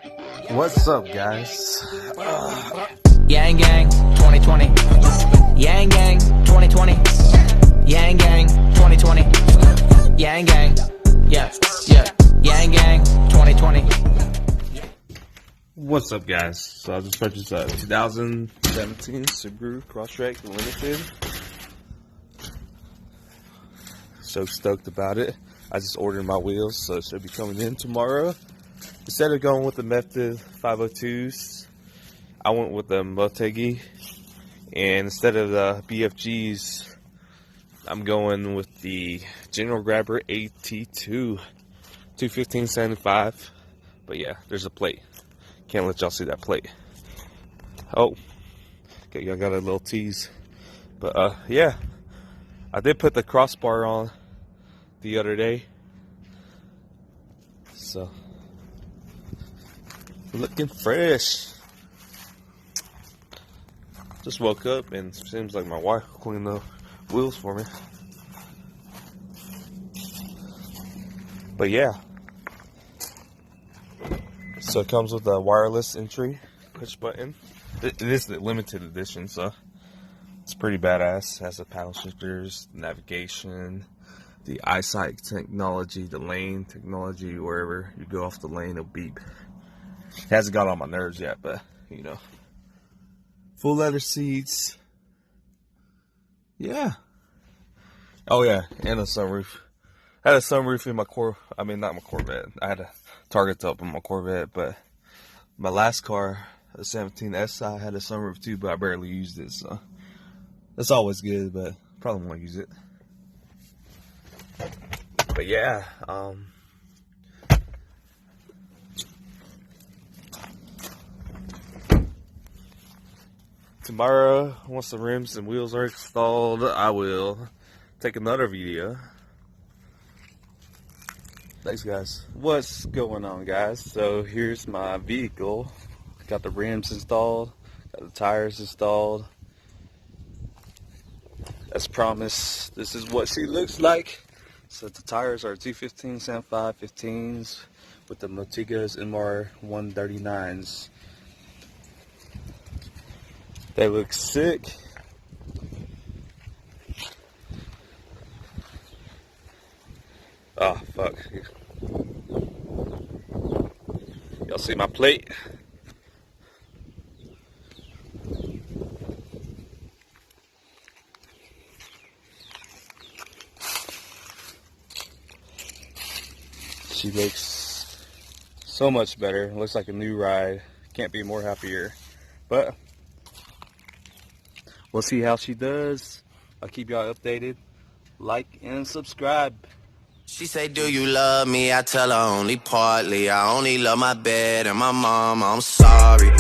What's up, guys? Yang Gang 2020. Yang Gang 2020. Yang Gang 2020. Yang Gang. Yeah. Yang Gang 2020. What's up, guys? So I just purchased a 2017 Subaru Crosstrek Limited. So stoked about it. I just ordered my wheels, so it should be coming in tomorrow. Instead of going with the Method 502s, I went with the Motegi. And instead of the BFGs, I'm going with the General Grabber AT2 215/75. But yeah, there's a plate. Can't let y'all see that plate. Oh, okay, y'all got a little tease. But yeah, I did put the crossbar on the other day, so looking fresh. Just woke up and it seems like my wife cleaned the wheels for me. But yeah, so it comes with a wireless entry push button. It is the limited edition, so it's pretty badass. It has the paddle shifters, navigation, the eyesight technology, the lane technology. Wherever you go off the lane, it'll beep. It hasn't got on my nerves yet, but you know. Full leather seats. Yeah. Oh yeah, and a sunroof. I had a sunroof in my not my Corvette. I had a Target top in my Corvette, but my last car, the 17 SI, had a sunroof too, but I barely used it, so that's always good, but probably won't use it. But yeah, tomorrow, once the rims and wheels are installed, I will take another video. Thanks, guys. What's going on, guys? So here's my vehicle. Got the rims installed, got the tires installed. As promised, this is what she looks like. So the tires are 215/75 15s with the Motegi's MR 139s. They look sick. Oh, fuck. Y'all see my plate? She looks so much better. Looks like a new ride. Can't be more happier. But we'll see how she does. I'll keep y'all updated. Like and subscribe. She say, do you love me? I tell her only partly. I only love my bed and my mom. I'm sorry.